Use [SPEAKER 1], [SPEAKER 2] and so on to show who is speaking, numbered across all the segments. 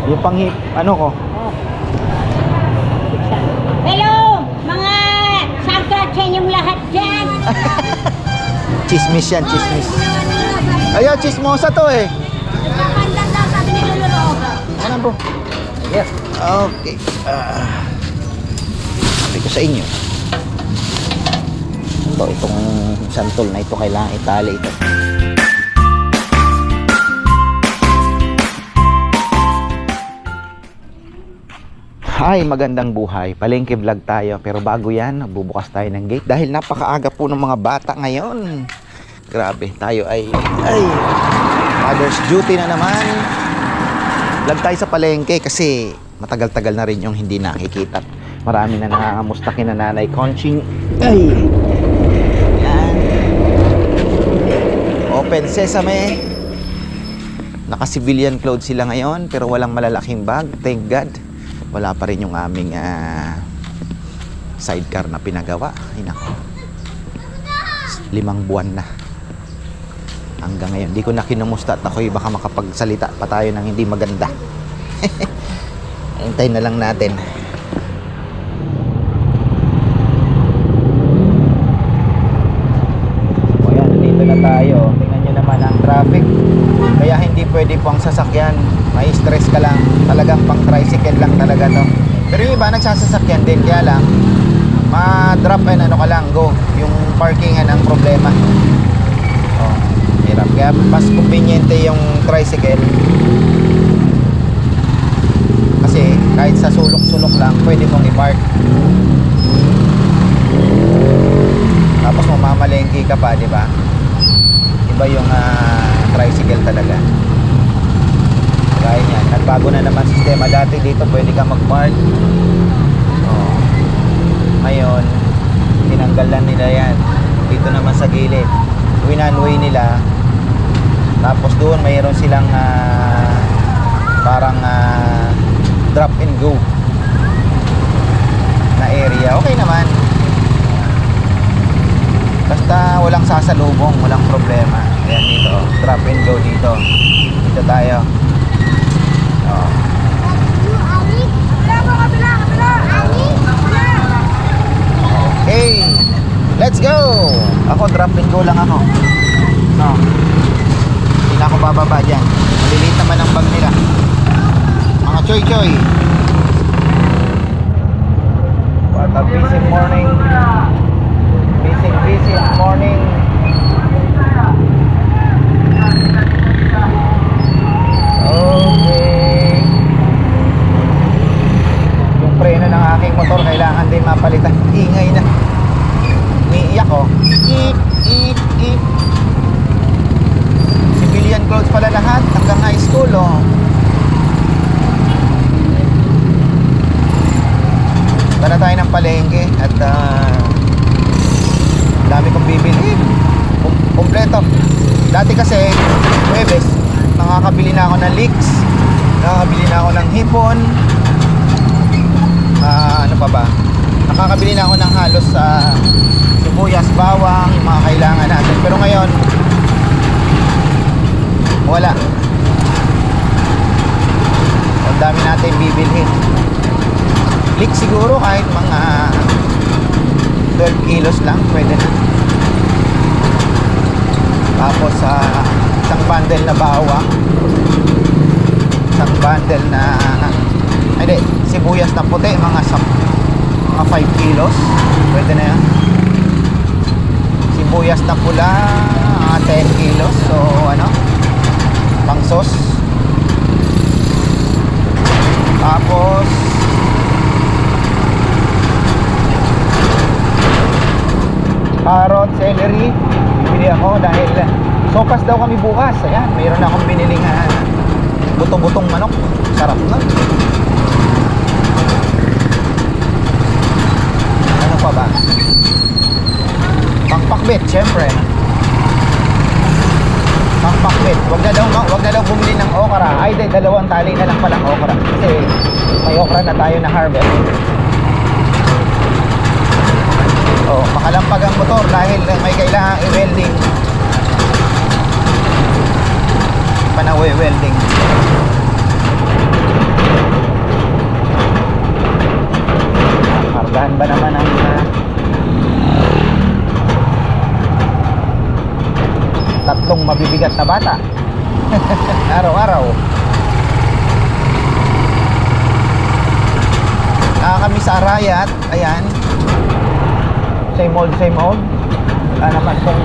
[SPEAKER 1] Yung ano ko.
[SPEAKER 2] Hello, mga sagkat sa inyong lahat dyan.
[SPEAKER 1] Chismis yan, chismis. Ayaw, chismosa to eh.
[SPEAKER 2] Nagpapandang daw, sabi ni Lolo.
[SPEAKER 1] Ano bro?
[SPEAKER 3] Yes.
[SPEAKER 1] Okay. Sabi ko sa inyo. Itong santol na ito, kailangan itali ito. Hi, magandang buhay. Palengke vlog tayo. Pero bago yan, bubukas tayo ng gate. Dahil napakaaga po ng mga bata ngayon. Grabe, tayo ay Father's duty na naman. Vlog tayo sa palengke kasi matagal-tagal na rin yung hindi nakikita. Marami na nangangamusta kina Nanay Conching. Ay! Yan. Open sesame. Naka-civilian clothes sila ngayon pero walang malalaking bag. Thank God. Wala pa rin yung aming sidecar na pinagawa. Ay nako. 5 buwan na. Hanggang ngayon. Di ko na kinumusta at ako'y baka makapagsalita pa tayo ng hindi maganda. Hintayin na lang natin. O yan, dito na tayo. Tingnan nyo naman ang traffic. Kaya hindi pwede po ang sasakyan. May stress ka lang. Talagang pang tricycle lang talaga to. Pero yung iba nagsasasakyan din. Kaya lang ma-drop and ano ka lang, go. Yung parkingan ang problema. Oh, hirap. Kaya mas conveniente yung tricycle. Kasi kahit sa sulok-sulok lang pwede mong i-park. Tapos mamamalengke ka pa, di ba? Iba yung tricycle talaga. Kaya yan, nagbago na naman sistema. Dati dito pwede ka mag-park. Oh. Ngayon, tinanggal lang nila yan. Dito naman sa gilid. Winanway nila. Tapos doon mayroon silang parang drop and go na area. Okay naman. Basta walang sasalubong, walang problema. Ayan dito, drop and go dito. Dito tayo. Oh. Okay, let's go. Ako drop and go lang ako. No. Hindi na ako bababa dyan. Maliliit naman ang bag nila. Mga choy-choy. What a busy morning. Busy morning. Okay. Yung preno ng aking motor kailangan din mapalitan. Ingay na. Umiiyak oh. Eek, eek, eek. Civilian clothes pala lahat hanggang high school oh. Tara tayo ng palengke at dami kong bibilhin. Kompleto. Dati kasi Huwebes nakakabili na ako ng leeks, nakakabili na ako ng hipon, ano pa ba, nakakabili na ako ng halos sibuyas, bawang, yung mga kailangan natin. Pero ngayon wala. Ang dami natin bibilhin. Leeks siguro kahit mga 12 kilos lang pwede na. Tapos isang bundle na bawang, isang bundle na hindi, sibuyas na puti, mga 5 kilos pwede na yan. Sibuyas na pula 10 kilos. So ano, pang sauce. Tapos carrot, celery bibili ako dahil sopas daw kami bukas. Ayan, mayroon na akong biniling buto-butong manok. Sarap na. Ano pa ba? Pangpakbet, syempre. Pangpakbet. Wag na daw bumili ng okra. Ay, dalawang tali na lang palang okra. Kasi may okra na tayo na harvest. Oh, makalampag ang motor dahil may kailangang i-welding. Panawi welding. mabigat na bata. Araw-araw. Kami sa Arayat, ayan. Same old, same old. Wala naman pong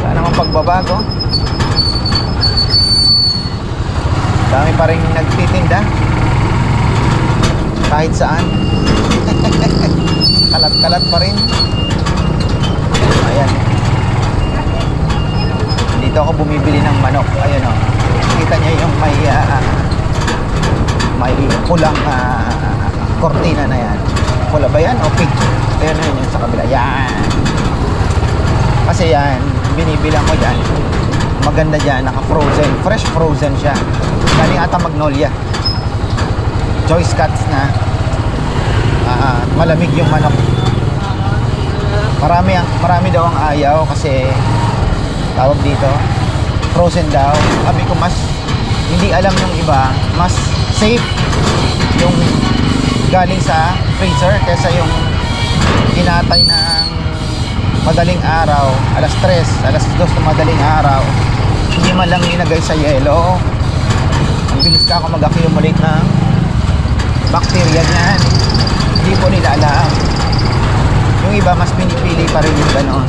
[SPEAKER 1] wala naman pagbabago. Dami pa rin nagtitinda kahit saan. Kalat-kalat pa rin. Ayan. Dito ako bumibili ng manok. Ayan o. Kita niyo yung may pulang kortina na yan. Pula ba yan o pink? Ayan yun sa kabila. Yan. Kasi yan, binibilang ko dyan. Maganda dyan, naka-frozen. Fresh frozen siya. Galing ata Magnolia. Choice cuts na. Malamig yung manok. Marami daw ang ayaw kasi tawag dito frozen daw. Sabi ko mas hindi alam yung iba, mas safe yung galing sa freezer kaysa yung kinatay ng madaling araw, alas 3, alas 2 na madaling araw, hindi man lang inagay sa yelo. Ang bilis ka ako mag-accumulate ng bacteria niyan. Hindi po nila alam. Yung iba mas pinipili pa rin yung ganon.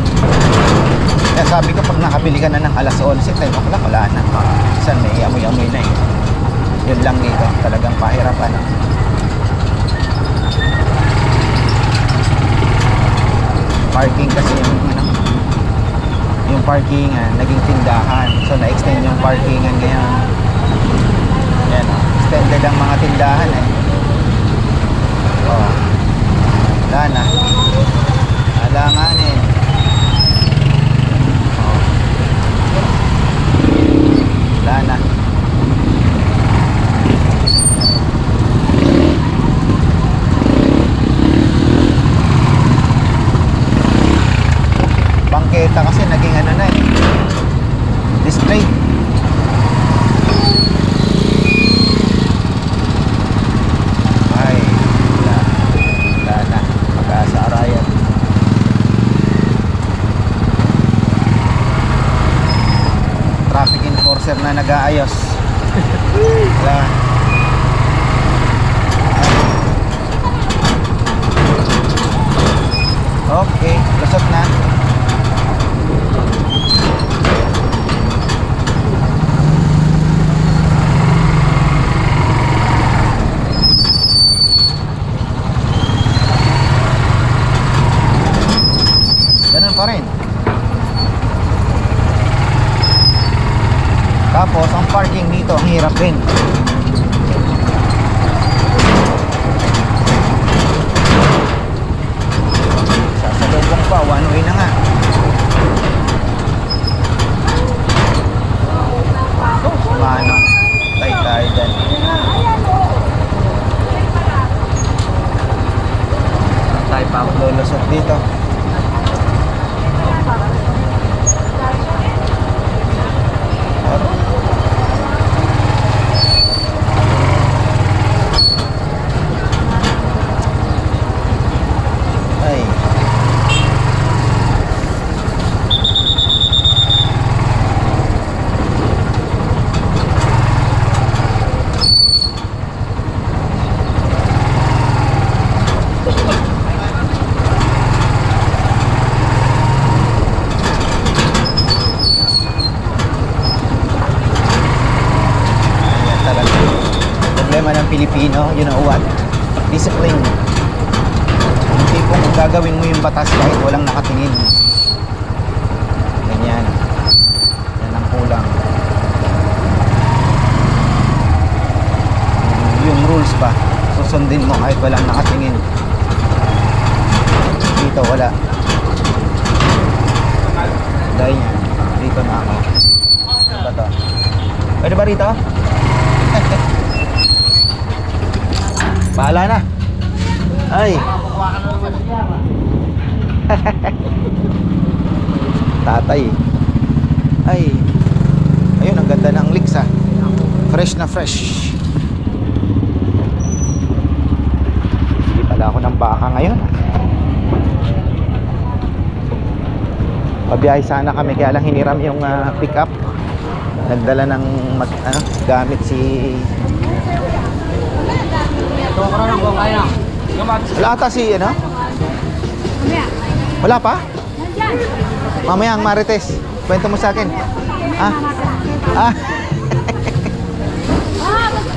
[SPEAKER 1] Kaya sabi ko pag nakabili ka na ng alas 11, 10 o'clock, wala na. Saan may amoy-amoy na eh. Yun lang dito, talagang pahirapan. Parking kasi yung parkingan naging tindahan, so na-extend yung parkingan ngayon. Yan, extended ang mga tindahan eh. Oh, wala na, alanganin. Oh, wala na. Bangketa kasi naging ano na eh, display. Ay, wala na, pag-asa Arayat. Traffic enforcer na nag-aayos. Wala. Okay, lusot na. Ganun pa rin. Tapos ang parking dito ang hirap din. Sasalubong pa, one way na nga. Mano, tayo dyan. Tayo pa ang lulusot dito. Ay. Problema ng Pilipino, you know what? Discipline. Yung tipong gagawin mo yung batas kahit walang nakatingin. Ganyan. Yan ang kulang. Yung rules pa, susundin mo kahit walang nakatingin. Dito wala. Dahil dito na ako. Ano ba to? Pwede ba rito? Bahala na. Ay. Tatay. Ay. Ayun, ang ganda ng leeks ah. Fresh na fresh. Hindi pala ako ng baka ngayon. Pabiyahe sana kami, kaya lang hiniram yung pick up. Nagdala ng gamit si... Wala ata si ano? Wala pa? Mamaya ang Marites. Kwento mo sa akin. Ah? Ah?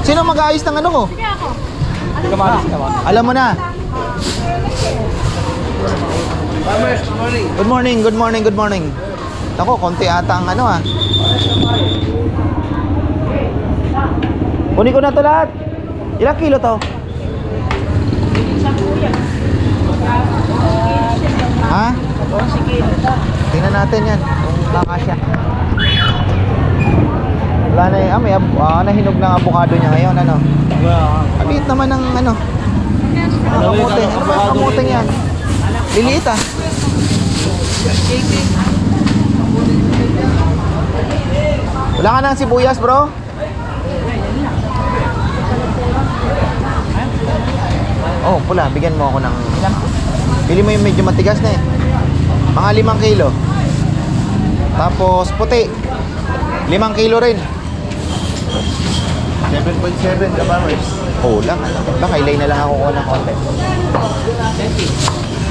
[SPEAKER 1] Sino mag-aayos ng ano ko? Alam mo na. Good morning, good morning, good morning. Ako, konti ata ang ano Kunin ko na to lahat. Ilang kilo to? Ha? Tingnan natin yan. Kung kakasya. Wala na yung, may nahinog ng avocado niya ngayon, ano? Maliit naman ng ano? Kamote. Ano ba yung kamote yan? Liliit Wala ka ng sibuyas, bro? Oh, pula. Bigyan mo ako ng... Pili mo yung medyo matigas na Mga 5 kilo. Tapos puti. 5 kilo rin.
[SPEAKER 3] 7.7 ka ba, Mars?
[SPEAKER 1] Lang. Baka ilay na lang ako kuha ng konti.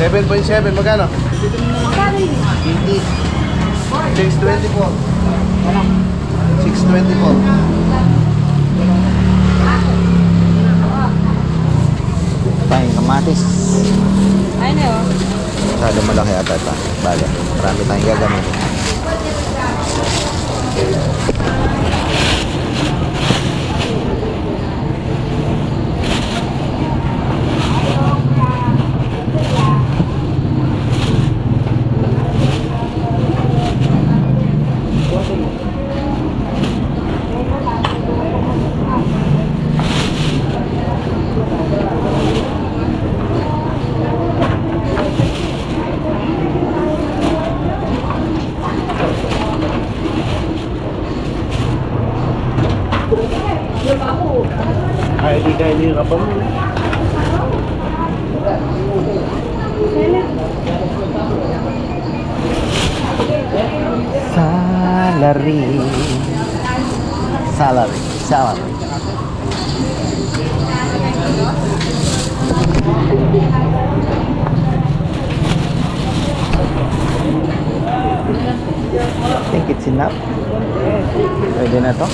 [SPEAKER 3] 7.7, magkano? 50. 620 po. 620 po.
[SPEAKER 1] Tayong kamatis.
[SPEAKER 2] Ay na yun.
[SPEAKER 1] Masyado malaki ata ito. Bagay. Marami tayong gagamitin.
[SPEAKER 3] Ay, di kayo nilirapang mo.
[SPEAKER 1] Salary. I think it's enough. Pwede na to.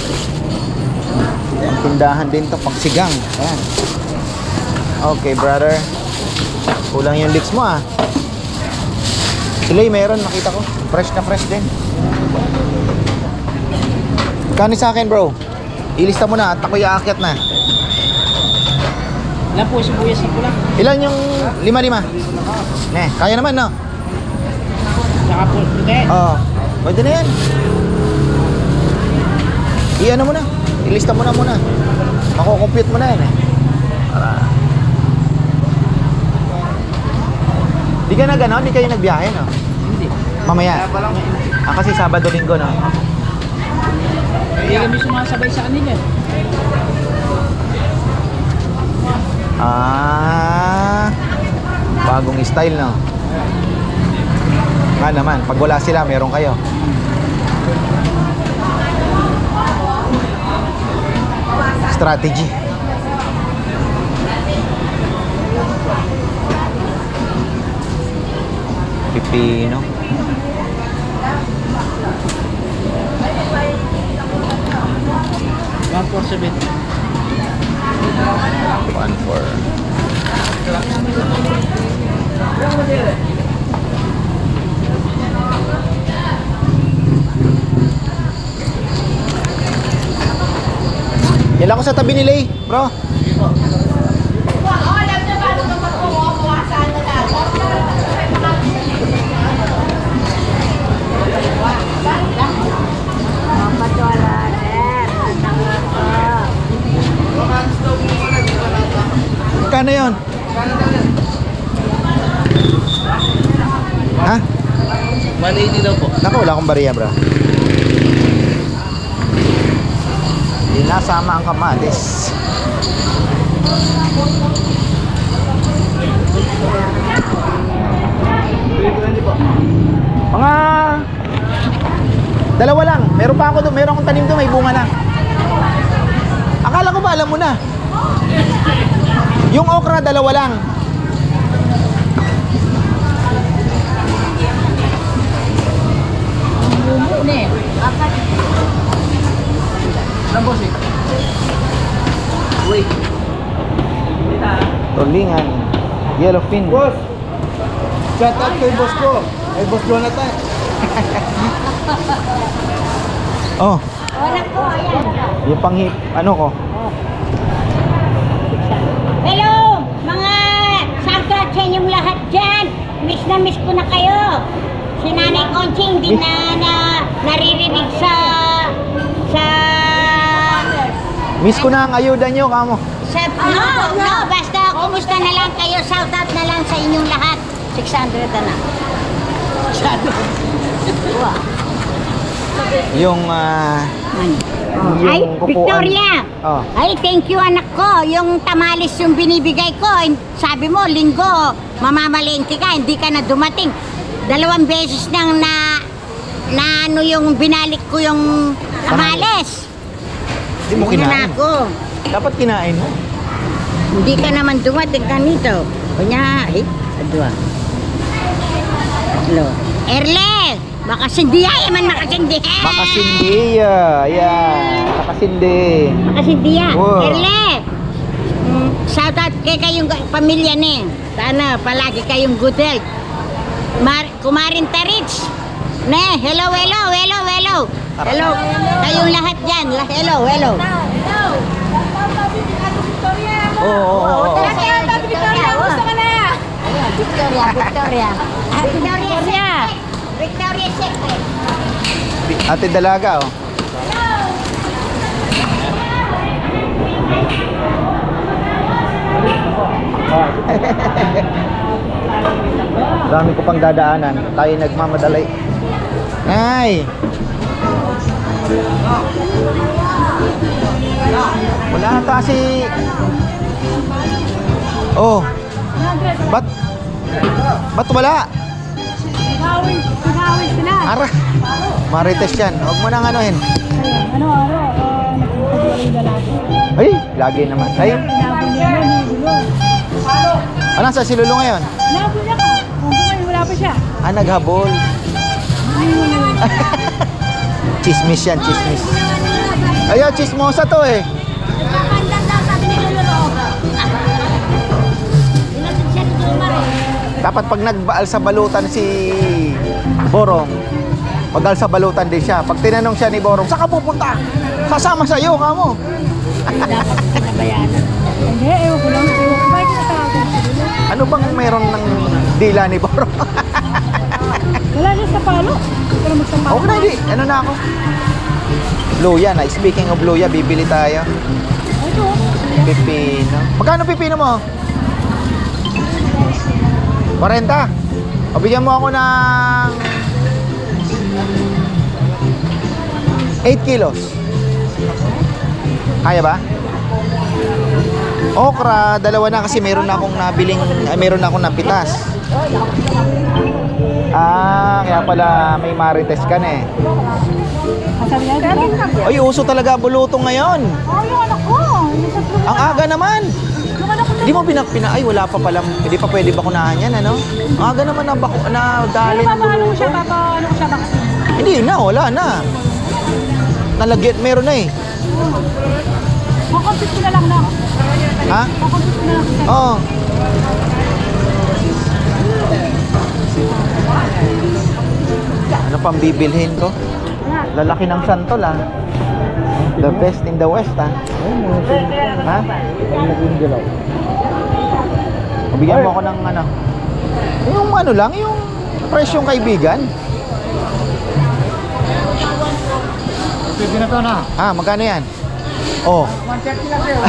[SPEAKER 1] Ang tindahan din to pagsigang. Ayan. Okay, brother. Kulang yung leeks mo Silay, meron. Nakita ko. Fresh na fresh din. Kani sa akin, bro? Ilista mo na at ako'y aakyat na.
[SPEAKER 4] Ilan po sibuyas na pula?
[SPEAKER 1] Ilan yung 5-5? Kaya naman, no?
[SPEAKER 4] Saka po puti.
[SPEAKER 1] Oo. Pwede na yan. I-ano mo na. Ilista mo na muna. Makukompute mo na yan Para... Di ka na gano'n? Di kayo nagbiyahe, no?
[SPEAKER 4] Hindi.
[SPEAKER 1] Mamaya. Kasi Sabado, Linggo, no?
[SPEAKER 4] Hindi kami sumasabay sa kanila.
[SPEAKER 1] Bagong style, no? Nga naman, pag wala sila, meron kayo. Strategy. Pipino.
[SPEAKER 4] One for 7.
[SPEAKER 1] 1 for... Yan lang ko sa tabi ni Lay, bro. Kano yun? Ha?
[SPEAKER 3] 180 daw po.
[SPEAKER 1] Naku, wala akong bariya, bro. Hindi nasama ang kamatis. Mga dalawa lang. Meron pa ako doon. Meron akong tanim doon. May bunga na. Akala ko ba alam mo na? Yung okra, dalawa lang.
[SPEAKER 4] Bumo na eh. Ano boss eh? Wait.
[SPEAKER 1] Tulingan. Yellowfin.
[SPEAKER 3] Boss! Shout out kay boss ko. Kay boss Jonathan.
[SPEAKER 1] Oh,
[SPEAKER 2] Wala ko, ayan.
[SPEAKER 1] yung panghip, ano ko?
[SPEAKER 2] Hello, mga sangka sa inyong lahat dyan. Miss na miss ko na kayo. Si Nanay Conching hindi na naririnig sa
[SPEAKER 1] Miss ko na ang ayuda nyo, kamo.
[SPEAKER 2] no, basta kumusta na lang kayo. Shout out na lang sa inyong lahat. 600 na. Wow.
[SPEAKER 1] Yung,
[SPEAKER 2] Ay,
[SPEAKER 1] kupuan.
[SPEAKER 2] Victoria!
[SPEAKER 1] Oh.
[SPEAKER 2] Ay, thank you anak ko. Yung tamalis yung binibigay ko, sabi mo, linggo, mamamalengke ka, hindi ka na dumating. 2 beses nang na ano yung binalik ko yung tamales.
[SPEAKER 1] Hindi mo
[SPEAKER 2] Hindi na
[SPEAKER 1] kinain.
[SPEAKER 2] ako.
[SPEAKER 1] Dapat kinain mo.
[SPEAKER 2] Hindi ka naman dumating kanito. Kunya, adwa. Hello. Erle! Makasindi ay, man makasindi.
[SPEAKER 1] Makasindi, yan. Makasindi.
[SPEAKER 2] Makasindi ya.
[SPEAKER 1] Wow.
[SPEAKER 2] Erle! Shout out kay kayong pamilya ni. Sana palagi kayong good health. Kumarin Tarich. Ne, hello. Hello. Kayong lahat dyan. Hello.
[SPEAKER 1] Oo.
[SPEAKER 2] Victoria, gusto ka na. Victoria. Victoria Secret.
[SPEAKER 1] Ate Dalaga, oh. Dami ko pang dadaanan. Tayo nagmamadali. Ay! Wala na kasi. Oh. Ba't wala?
[SPEAKER 2] Pinawis sila.
[SPEAKER 1] Ara. Marites yan. Huwag mo nang anuhin. Ay, lagi naman. Ay. Ano sa si Lulu ngayon?
[SPEAKER 2] Labo niya ka. Wala pa siya.
[SPEAKER 1] Ah, naghabol. Chismis yan, chismis. Ayaw, chismosa to eh. Dapat pag nagbaal sa balutan si Borong, pag-al sa balutan din siya. Pag tinanong siya ni Borong, saan ka pupunta? Sasama sa'yo, kamo.
[SPEAKER 2] Hindi, ewan ko lang. Bakit natawag?
[SPEAKER 1] Ano bang meron ng dila ni Borong?
[SPEAKER 2] Wala niya sa palo. Pero magsampalo.
[SPEAKER 1] Okay na, hindi. Ano na ako? Luya na. Speaking of luya, bibili tayo.
[SPEAKER 2] Ito.
[SPEAKER 1] Pipino. Magkano pipino mo? 40. O, bigyan mo ako ng 8 kilos. Kaya ba? Okra, 2 na kasi meron na akong nabiling, meron na akong napitas. Ah, kaya pala may marites ka na eh. Ay, uso talaga bulutong ngayon.
[SPEAKER 2] Oh, yung anak ko.
[SPEAKER 1] Ang aga naman.
[SPEAKER 2] Yung anak ko.
[SPEAKER 1] Hindi mo ay wala pa pala, hindi pa pwede bakunahan yan, ano? Ang aga naman na dali ng
[SPEAKER 2] Ano siya,
[SPEAKER 1] bulutong.
[SPEAKER 2] ano ko siya vaccine?
[SPEAKER 1] Hindi na, wala na. Nalagyan, meron na eh.
[SPEAKER 2] Kukompit ko na lang na.
[SPEAKER 1] Ha?
[SPEAKER 2] Kukompit ko na lang.
[SPEAKER 1] Oo. Ano pang bibilhin ko? Lalaki ng santol ah. The best in the West ah. Ha? Bigyan mo ako ng ano. Yung ano lang, yung presyong kaibigan.
[SPEAKER 3] Pwede na to na.
[SPEAKER 1] Ah, magkano yan? Oh.
[SPEAKER 3] 130 lang sa'yo.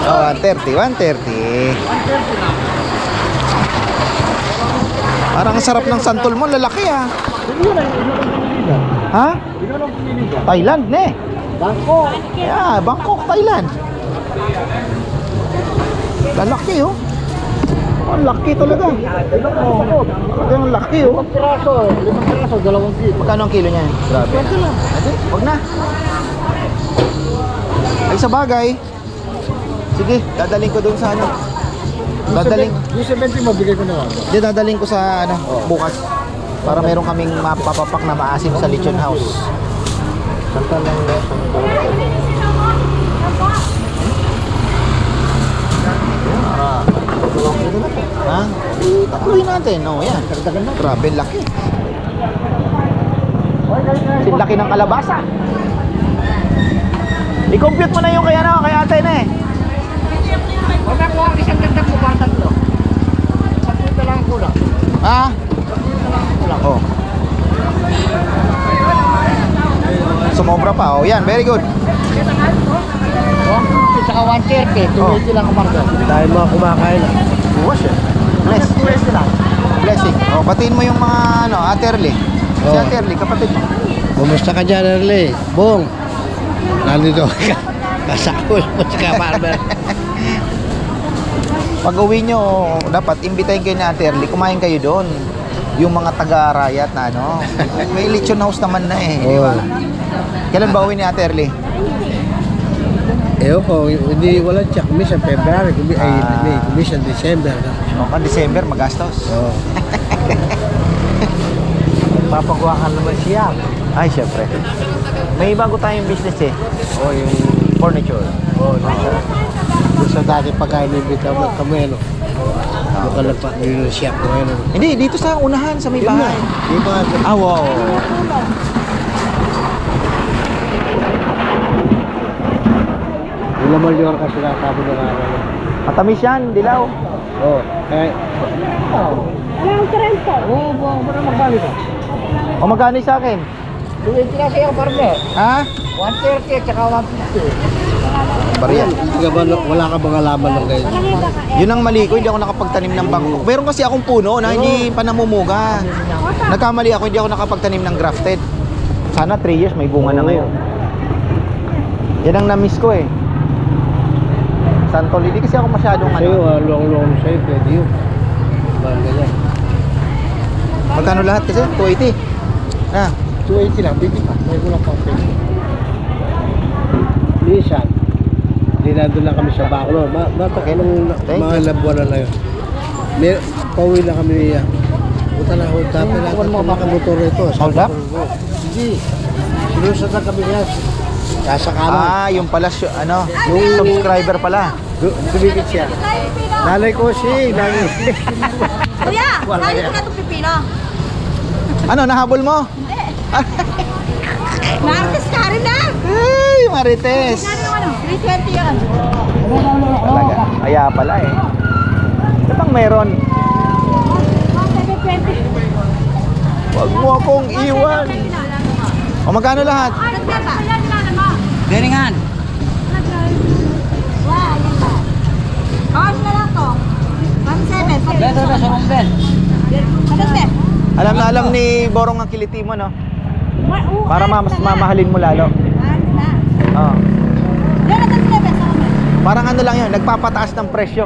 [SPEAKER 1] Oh, 130. 130. Parang ang sarap ng santol mo, lalaki ah. Ha? Thailand, ne?
[SPEAKER 3] Bangko.
[SPEAKER 1] Yeah, Bangkok, Thailand. Lalaki oh. Ang laki talaga. Ang laki oh.
[SPEAKER 3] 5 piraso, 2 kilo.
[SPEAKER 1] Magkano ang kilo niya? Grabe. Ate, wag na. Ay sa bagay. Sige, dadaling ko doon sa ano. Dadaling.
[SPEAKER 3] Yung 70 mabigay ko na lang.
[SPEAKER 1] Di dadaling ko sa ano, bukas. Para meron kaming mapapapak na maasim sa Lechon House.
[SPEAKER 3] Santa lang na.
[SPEAKER 1] Ha? Takluin natin. Oh, yan. Grabe, laki. Laki ng kalabasa. I-compute mo na yung kay ano, kay ate na eh.
[SPEAKER 3] Huwag ako ang isang gandang bubatan to. 10 lang kulang.
[SPEAKER 1] Ha? Oh. Sumobra pa. Oh, yan. Very good.
[SPEAKER 3] 150 saka 130. 280 lang ang marga. Dahil mga kumakain na.
[SPEAKER 1] Buwas eh. Bless. Blessing. Oh, batiin mo yung mga ano, Ate Erly. Si
[SPEAKER 3] Oh.
[SPEAKER 1] Ate Erly, kapatid mo.
[SPEAKER 3] Bumusta ka dyan, Erly? Bong! Nandito ka. Kasakol mo sa barber.
[SPEAKER 1] Pag uwi nyo, dapat imbitahin kayo ni Ate Erly. Kumain kayo doon. Yung mga taga-rayat na ano. May Lechon House naman na eh. Di ba? Kailan ba uwi ni Ate Erly?
[SPEAKER 3] Ewan ko, hindi wala check. Minsan February, minsan December.
[SPEAKER 1] O, kan December, magastos.
[SPEAKER 3] Oo. Papagawa ka naman siya.
[SPEAKER 1] Ay, syempre. May bago tayong business eh.
[SPEAKER 3] Oo, yung...
[SPEAKER 1] Furniture.
[SPEAKER 3] Oo, doon sa dati pagkain ng bitaw ng kamelo. Doon ka lang pa, yun yung siya ko ngayon.
[SPEAKER 1] Hindi, dito sa unahan, sa may
[SPEAKER 3] Yun
[SPEAKER 1] bahay.
[SPEAKER 3] na, di ba?
[SPEAKER 1] Ah, wow.
[SPEAKER 3] Yung lamalyor ka sinasabi ng araw.
[SPEAKER 1] Matamis yan, dilaw.
[SPEAKER 3] Oo, kaya... Oo, buwang mo na magbalik ka.
[SPEAKER 1] O magkano sa akin?
[SPEAKER 3] 280 na sa'yo, partner.
[SPEAKER 1] Ha?
[SPEAKER 3] 130 at saka 150.
[SPEAKER 1] Bariya.
[SPEAKER 3] Wala ka bang alaman ng ganyan?
[SPEAKER 1] Yun ang mali ko, hindi ako nakapagtanim ng bangko. Meron kasi akong puno na hindi pa namumuga. Nagkamali ako, hindi ako nakapagtanim ng grafted. Sana 3 years may bunga na ngayon. Yan ang na-miss ko eh. Santol, hindi kasi ako masyadong
[SPEAKER 3] Sa'yo,
[SPEAKER 1] ano.
[SPEAKER 3] long sa'yo, pwede yun. Parang ganyan.
[SPEAKER 1] Magkano lahat kasi? 280. Ah,
[SPEAKER 3] 280 lang, bigit pa. May kulang pa. Minsan, dinado lang kami sa Bacolod. Batak nung
[SPEAKER 1] Thank
[SPEAKER 3] mga labuan na yun. Pauwi na kami niya. Punta na hold up na natin kung makamotor ito.
[SPEAKER 1] Hold up?
[SPEAKER 3] Hindi. Sinusad na kami niya. Kasa kanan.
[SPEAKER 1] ah yung pala, ano, yung subscriber pala.
[SPEAKER 3] Dumikit siya. Nanay ko si, nanay.
[SPEAKER 5] Kuya,
[SPEAKER 3] Wala
[SPEAKER 5] kaya
[SPEAKER 3] yan.
[SPEAKER 5] ko na itong pipino.
[SPEAKER 1] Ano, nahabol mo?
[SPEAKER 5] Martes ka rin na.
[SPEAKER 1] Ay, Marites.
[SPEAKER 5] Ano, 320 yun.
[SPEAKER 1] Talaga. Kaya pala eh. Ano bang meron?
[SPEAKER 5] 720.
[SPEAKER 1] Huwag mo akong iwan. O magkano lahat?
[SPEAKER 4] Garingan.
[SPEAKER 5] Wow, yan ba? Kaos na lang to. 1.7.
[SPEAKER 4] Beto na sa Rumbel.
[SPEAKER 5] Maganda.
[SPEAKER 1] Alam na alam ni Borong ang kiliti mo, no? Para mas mamahalin mo lalo. Oo.
[SPEAKER 5] Yan ang sila best ako.
[SPEAKER 1] Parang ano lang yun, nagpapataas ng presyo.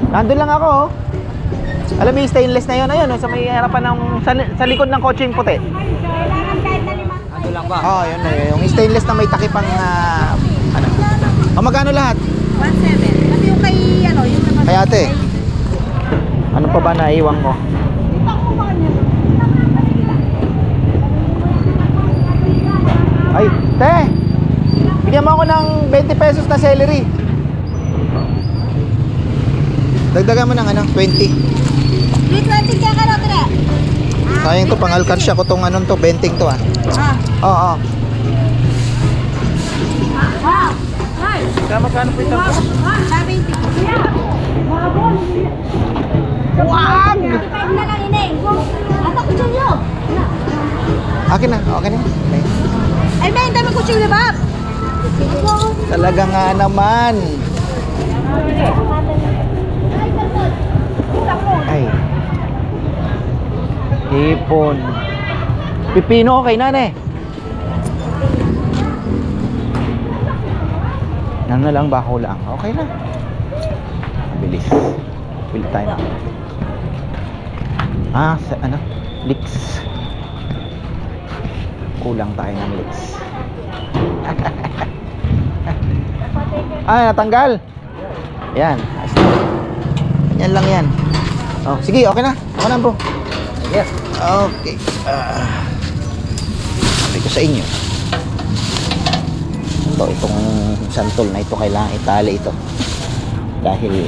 [SPEAKER 1] Nandun lang ako, oh. Alam mo yung stainless na yun, ayun, oh, sa may harapan ng, sa likod ng kotseng puti.
[SPEAKER 4] Ando lang ba?
[SPEAKER 1] Oh, yun na yun. Yung stainless na may takipang, ano. O, magkano lahat?
[SPEAKER 5] 1.7. Kasi yung kay, ano, yung naman.
[SPEAKER 1] Kay ate. Ano pa ba naiwang ko? Ay, te! Bigyan mo ako ng 20 pesos na celery. Dagdagan mo ng ano, 20.
[SPEAKER 5] 320 kaya ka na, tira.
[SPEAKER 1] Sayang to, pang alkansya ko tong anong to, benting to ah. Oo,
[SPEAKER 5] Ah. Ay.
[SPEAKER 1] Kaya magkano po ito?
[SPEAKER 5] 70.
[SPEAKER 1] Wag!
[SPEAKER 5] Pwede na lang ineng. Ata kutsilyo.
[SPEAKER 1] Akin na, okay na. Okay.
[SPEAKER 5] Ay, may dami kutsilyo, Bob.
[SPEAKER 1] Talaga nga naman. Ay. Hipon. Pipino okay na, ne? Ano na lang, bako lang. Okay na. Bilis. Bili tayo na. Leeks. Kulang tayo ng leeks. Natanggal. Yan. Yan lang yan. Oh, sige, okay na. Okay na, bro. Yes. Okay. Sabi ko sa inyo. Itong santol na ito, kailangan itali ito. Dahil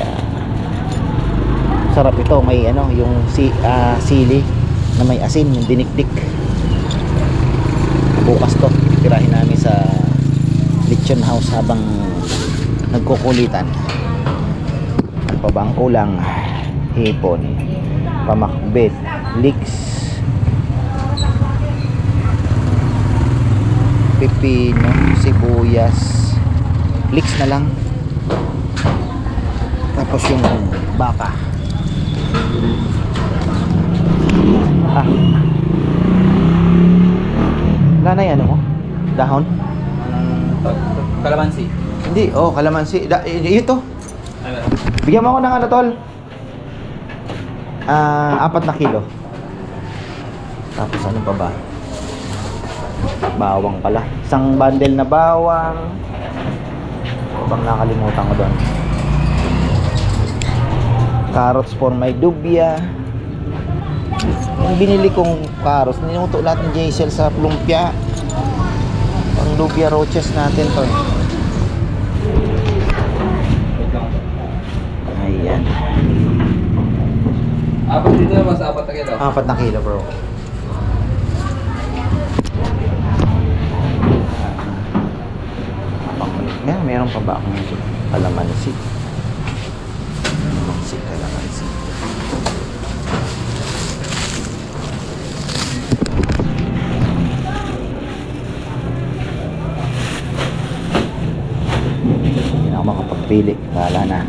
[SPEAKER 1] sarap ito. May yung sili na may asin, yung dinikdik. Bukas to, tirahin namin sa lechon house habang nagkukulitan. Ano pa ba ang kulang? Hipon, pamakbet, leeks, pipino, sibuyas, leeks na lang. Tapos yung baka. Wala na yan, dahon?
[SPEAKER 4] Kalamansi.
[SPEAKER 1] Hindi, kalamansi. Ito. Bigyan mo ako ng tol. 4 na kilo. Tapos ano pa ba? Bawang pala. Isang bundle na bawang. Bang nakalimutan ko doon. Carrots for my dubya. Yung binili kong carrots, ninuto lahat ng Jaisel sa lumpia. Ang lumpia roaches natin to. Ayan.
[SPEAKER 4] Apat dito na mas 4 na kilo.
[SPEAKER 1] 4 na kilo, bro. Ngayon, meron pa ba akong kalamansi? Kalamansi. Hindi na ako makapagpili. Wala na.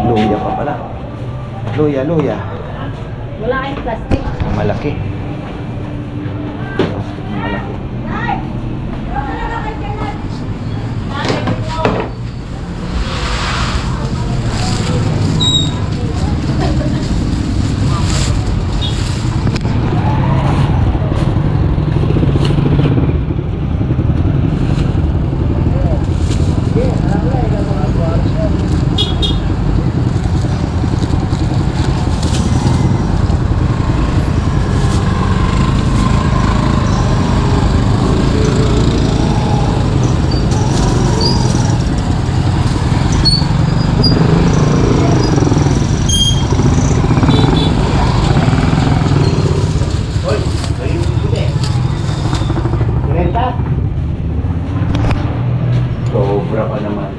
[SPEAKER 1] Luya pa pala. Luya.
[SPEAKER 2] Wala kayong plastic.
[SPEAKER 1] Malaki. Malaki. Sobra pa naman.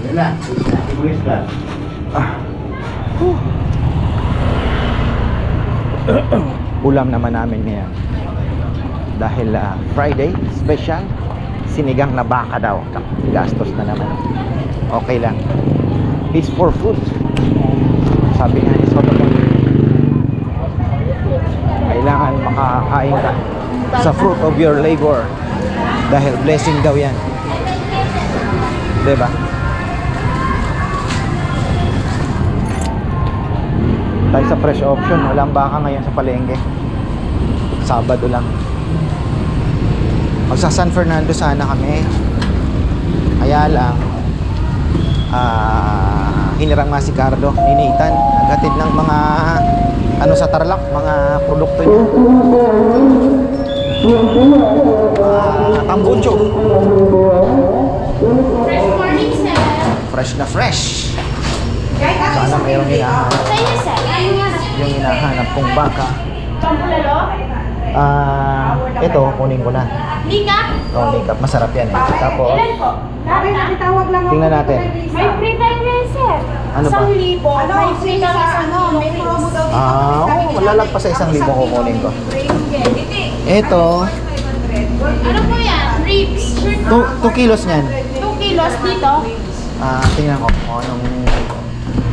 [SPEAKER 1] Wala. Ibigis ka. Ulam naman namin ngayon. Dahil Friday special, sinigang na baka daw. Gastos na naman. Okay lang. It's for food. Sabi nga ni Soto, kailangan makakain ka sa fruit of your labor dahil blessing daw yan. Diba? Tayo sa fresh option, walang baka ngayon sa palengke. Sabado lang. Magsa San Fernando sana kami. Kaya lang hinirang nga si Cardo ni Nathan, naghatid ng mga sa Tarlac, mga produkto niya. Tambucho.
[SPEAKER 6] Fresh morning, sir.
[SPEAKER 1] Fresh na fresh. Sana mayroong hinahanap.
[SPEAKER 6] Sa'yo, sir. Ayun nga.
[SPEAKER 1] Yung hinahanap kong baka.
[SPEAKER 6] Pampulalo?
[SPEAKER 1] Ito, kunin ko na.
[SPEAKER 5] Nika?
[SPEAKER 1] Oh, makeup. Masarap yan eh. Tapos,
[SPEAKER 5] Ilan po? Dati nakitawag lang ako.
[SPEAKER 1] tingnan natin.
[SPEAKER 5] May free time yan, sir.
[SPEAKER 1] Ano ba?
[SPEAKER 5] 1,000. May free time may promo daw dito.
[SPEAKER 1] Malalagpas sa 1,000 kukunin ko. Ito,
[SPEAKER 5] Ano po yan? Ribs.
[SPEAKER 1] 2 kilos niyan.
[SPEAKER 5] 2 kilos dito.
[SPEAKER 1] Tingnan ko kung anong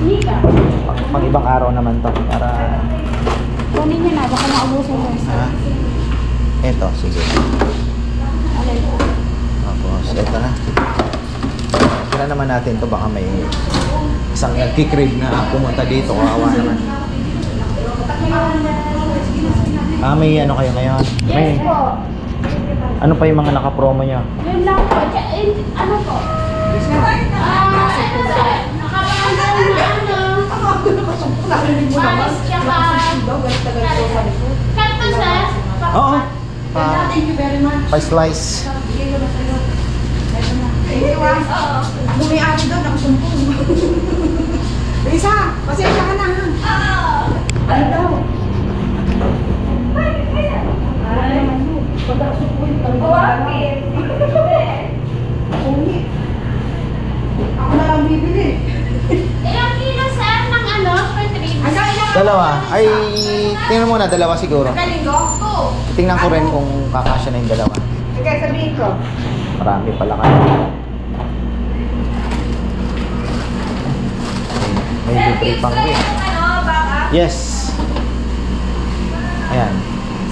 [SPEAKER 5] Nika.
[SPEAKER 1] pang ibang araw naman to para
[SPEAKER 5] Kunin niyo na, baka maubusan mo.
[SPEAKER 1] ito, sige. Tapos, ito na. Kaya naman natin to baka may isang nagkikrib na pumunta dito, kawawa naman. May ano kayo ngayon? May, ano pa yung mga naka-promo nyo?
[SPEAKER 5] Yun lang po. Ano po? Maris tsaka Kanto sir.
[SPEAKER 1] Oo.
[SPEAKER 5] Thank you very much.
[SPEAKER 1] Pa-slice.
[SPEAKER 5] Bumiari doon, ako sumpong. Risa, pasensya ka na ha. Ano daw? Ako na lang bibili. Ilang kilo sir ng ano? Short ribs?
[SPEAKER 1] Dalawa. Ay, tingnan muna, dalawa siguro.
[SPEAKER 5] Kalinggo?
[SPEAKER 1] Tingnan ko rin kung kakasya na yung dalawa.
[SPEAKER 5] Sige, sabihin ko.
[SPEAKER 1] Marami pala kayo. May libre pang wing. Yes. Ayan.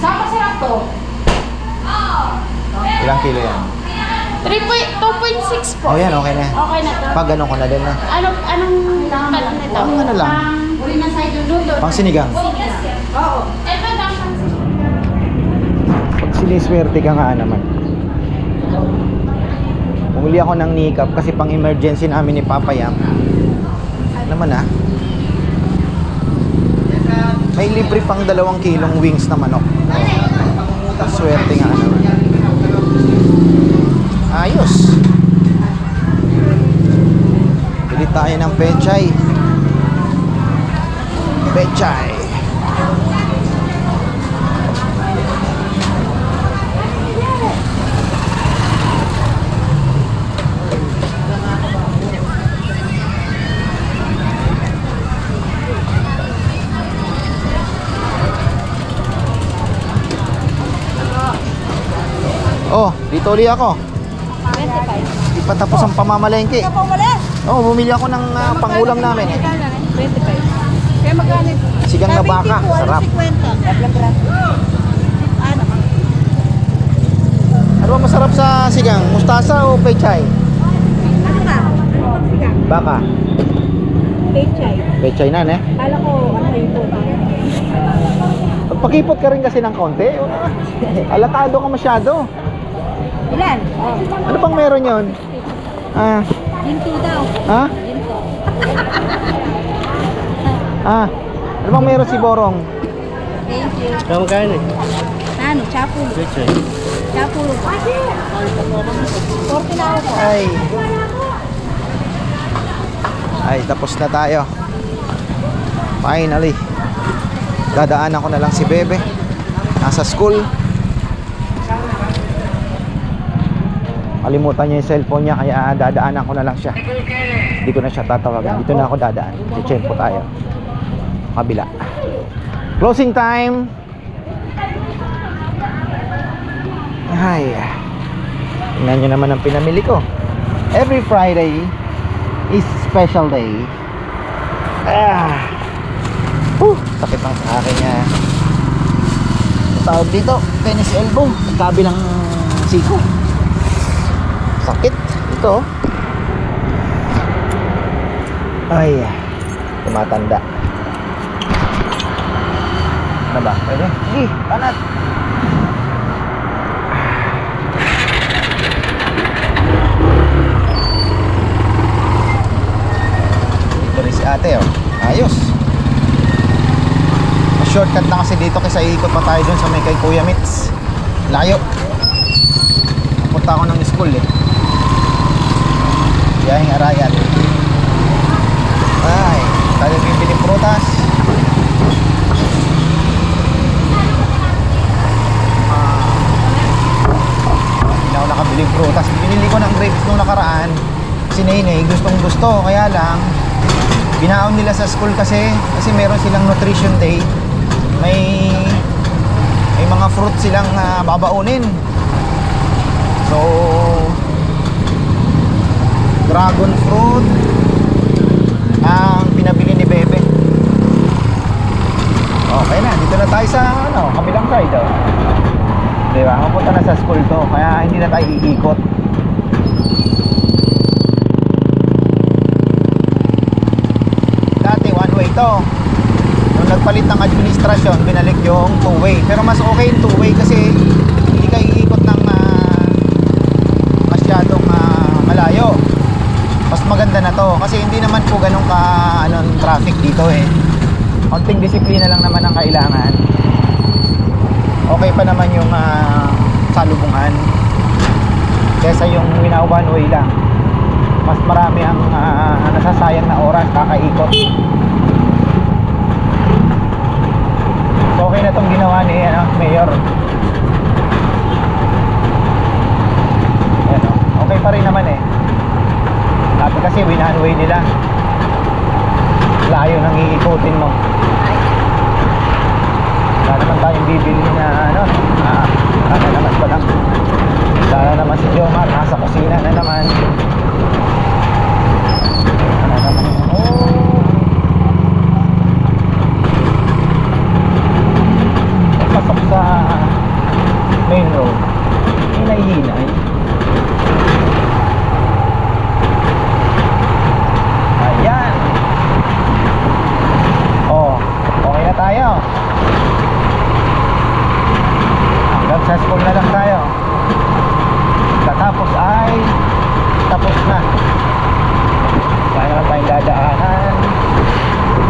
[SPEAKER 5] Saan masarap to?
[SPEAKER 1] Ilang kilo yan?
[SPEAKER 5] 2.6 po.
[SPEAKER 1] Oh, yan, okay na.
[SPEAKER 5] Okay na to.
[SPEAKER 1] Pag ano ko na din na.
[SPEAKER 5] Anong kalan nito?
[SPEAKER 1] Pang ano lang?
[SPEAKER 5] Uli na sa iduluto.
[SPEAKER 1] Pang sinigang.
[SPEAKER 5] Oo. Ito lang pang
[SPEAKER 1] Pag siniswerte ka nga naman. Bumili ako ng nikap kasi pang emergency namin ni Papa Yam. Naman ah. May libre pang 2 kilong wings na manok. Swerte nga naman. Ayos. Bili tayo ng pechay. Pechay. Oh, dito uli ako.
[SPEAKER 5] 25.
[SPEAKER 1] Di pa tapos ang pamamalengke.
[SPEAKER 5] Ikaw po wala?
[SPEAKER 1] Oh, bumili ako ng pangulam namin.
[SPEAKER 5] 25. Kaya magkano?
[SPEAKER 1] Sigang na baka, sarap.
[SPEAKER 5] 50. Ano?
[SPEAKER 1] Ano ba masarap sa sigang? Mustasa o pechay?
[SPEAKER 5] Ano ka? Ano pang sigang?
[SPEAKER 1] Baka.
[SPEAKER 5] Pechay.
[SPEAKER 1] Pechay na, ne?
[SPEAKER 5] Kala ko ano ito.
[SPEAKER 1] Pagpakipot ka rin kasi ng konti. Alatado ka masyado.
[SPEAKER 5] Ilan?
[SPEAKER 1] Ano pang meron yon?
[SPEAKER 5] Ginto daw.
[SPEAKER 1] Ha? Ano bang meron si Borong?
[SPEAKER 5] Thank you.
[SPEAKER 3] Kamu kain eh.
[SPEAKER 5] Ano? Chapulo. Chapulo. 40 na ako.
[SPEAKER 1] Ay, tapos na tayo. Finally. Dadaanan ko na lang si Bebe. Nasa school. Kalimutan niya yung cellphone niya, kaya dadaanan ko na lang siya. Hindi ko na siya tatawagan. Dito na ako dadaan. Chichempo tayo. Kabila. Closing time. Ay. Tingnan nyo naman ang pinamili ko. Every Friday is special day. Sakit lang sa akin niya. Tawag dito, tennis elbow. Kabilang siko. Sakit. Ito. Ay. Tumatanda. Ano ba? Pwede? Sige, panat. Ito rin si ate, oh. Ayos. Shortcut na kasi dito kaysa iikot pa tayo dun sa may kay Kuya Mitz. Layo. Punta ako ng school eh. Biyaheng Arayat. Ay, tayo bibili prutas. ngayon eh, gustong gusto. Kaya lang, binaon nila sa school kasi meron silang nutrition day. May mga fruit silang babaunin. So, dragon fruit ang pinabili ni Bebe. Okay na, dito na tayo sa kabilang side. Diba? Mapunta na sa school to, kaya hindi na tayo iikot. Dati one way to. Nung nagpalit ng administrasyon, binalik yung two way. Pero mas okay yung two way kasi hindi ka iikot ng masyadong malayo. Mas maganda na to kasi hindi naman po ganun ka traffic dito eh. Konting disiplina lang naman ang kailangan. Okay pa naman yung salubungan kesa yung one way lang. Mas marami ang nasasayang na oras kakaikot. So okay na tong ginawa ni Mayor. Ayan, okay pa rin naman eh. Dati kasi one way nila. Layo nang iikotin mo. Wala naman tayong bibili na naman pa lang. Wala naman si Jomar, nasa kusina na naman. Wala naman. Pasok sa main road. Hinay-hinay. Ayan. Okay na tayo. Hanggang sa school na lang tayo. Katapos ay tapos na. Kaya naman tayong dadaanan.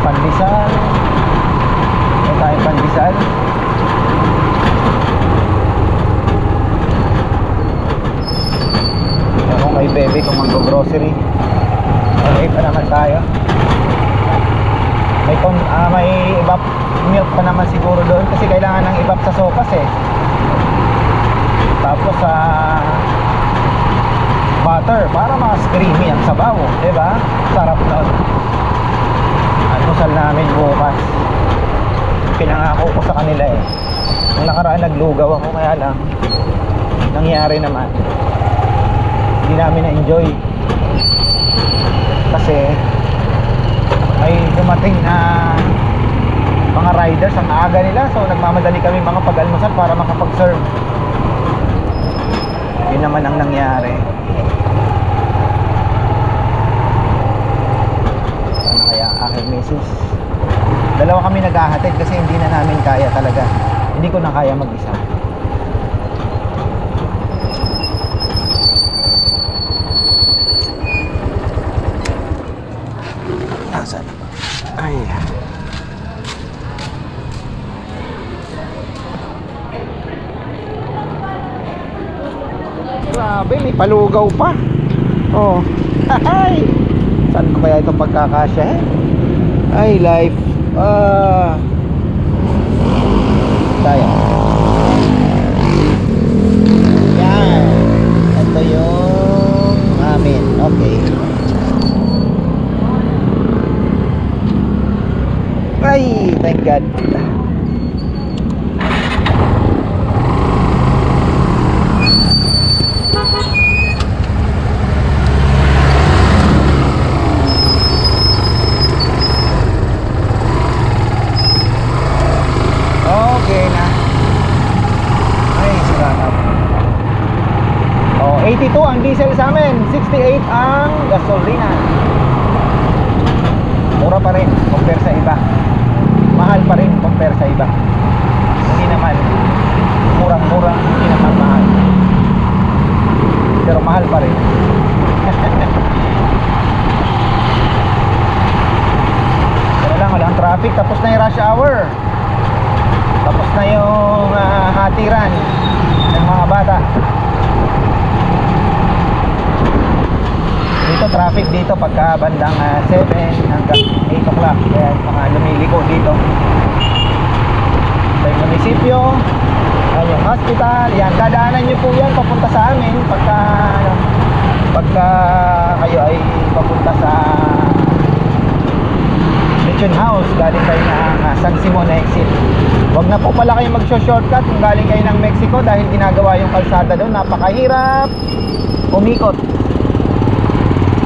[SPEAKER 1] Pandesal. May tayong pandesal. Ewan kay Bebe kung mag-grocery. Okay pa naman tayo. May evap milk pa naman siguro doon kasi kailangan ng evap sa sopas eh. Tapos butter para mas creamy ang sabaw, diba? Sarap nun. Almusal namin bukas. Pinangako ko sa kanila eh. Nung nakaraan naglugaw ako kaya lang nangyari naman. Hindi namin na-enjoy. Kasi may dumating na mga riders ang aga nila, so nagmamadali kami mga pag-almusal para makapag-serve. Yun naman ang nangyari. Ano kaya aking misis? Dalawa kami naghahatid kasi hindi na namin kaya talaga. Hindi ko na kaya mag-isa. Nasaan? Ay. Grabe, may palugaw pa. Oh. Ay. Saan ko kaya ito pagkakasya eh? Ay, life. Tayo. Yan. Ito yung amin. Okay. Ay, thank God. Okay na. Ay, salamat. 82 ang diesel sa amin, 68 ang gasolina. Mura pa rin compare sa iba. Mahal pa rin compare sa iba. Hindi naman murang-mura, hindi naman mahal. Pero mahal pa rin. Pero lang, walang traffic. Tapos na yung rush hour. Tapos na yung hatiran ng mga bata. Dito traffic dito pagka bandang 7 hanggang 8 o'clock. Kaya mga lumiliko dito. Sa munisipyo, yung hospital, yan, dadaanan nyo po yan papunta sa amin pagka pagka kayo ay papunta sa Mission House, galing kayo ng San Simon exit, wag na po pala kayo mag-shortcut kung galing kayo ng Mexico dahil ginagawa yung kalsada doon, napakahirap umikot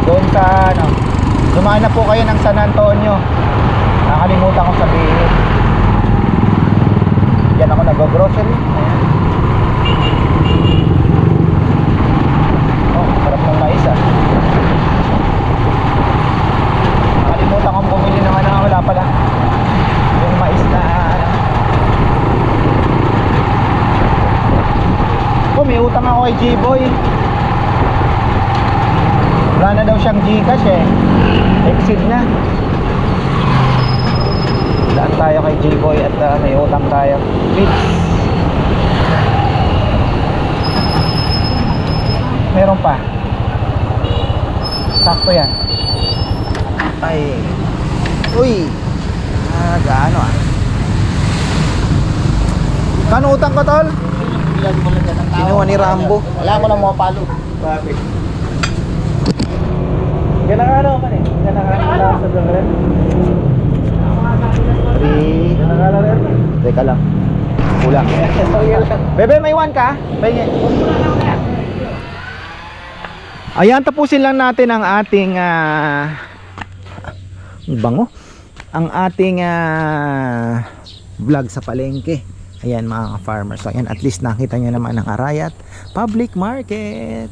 [SPEAKER 1] doon sa ano. Dumaan na po kayo ng San Antonio, nakalimutan ko sabihin, yan ako nag-grocery. Ayan. Oh, sarap ng mais ah. Nakalimutan kong bumili ng ano, wala pala yung mais na ano. Oh, may utang ako kay G-Boy. Wala na daw siyang Gcash eh, exit na. Daan tayo kay G-Boy at may utang tayo. Please. Meron pa. Sakto yan. Ay. Uy. Gaano ah. Kano utang ko, tol? Kinuha ni Rambo.
[SPEAKER 3] Wala ko lang mga palo.
[SPEAKER 1] Bakit? Ganang ano ka eh? Ganang ano sa dalaran? 3. Teka lang. Kulang. Bebe, may 1 ka? Pahingi. Ayan, tapusin lang natin ang ating bango. Ang ating vlog sa palengke. Ayan mga ka-farmers. So ayan, at least nakita nyo naman ang Arayat Public Market.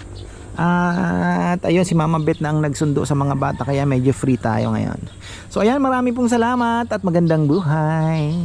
[SPEAKER 1] At ayun, si Mama Bet na ang nagsundo sa mga bata, kaya medyo free tayo ngayon. So ayan, marami pong salamat at magandang buhay.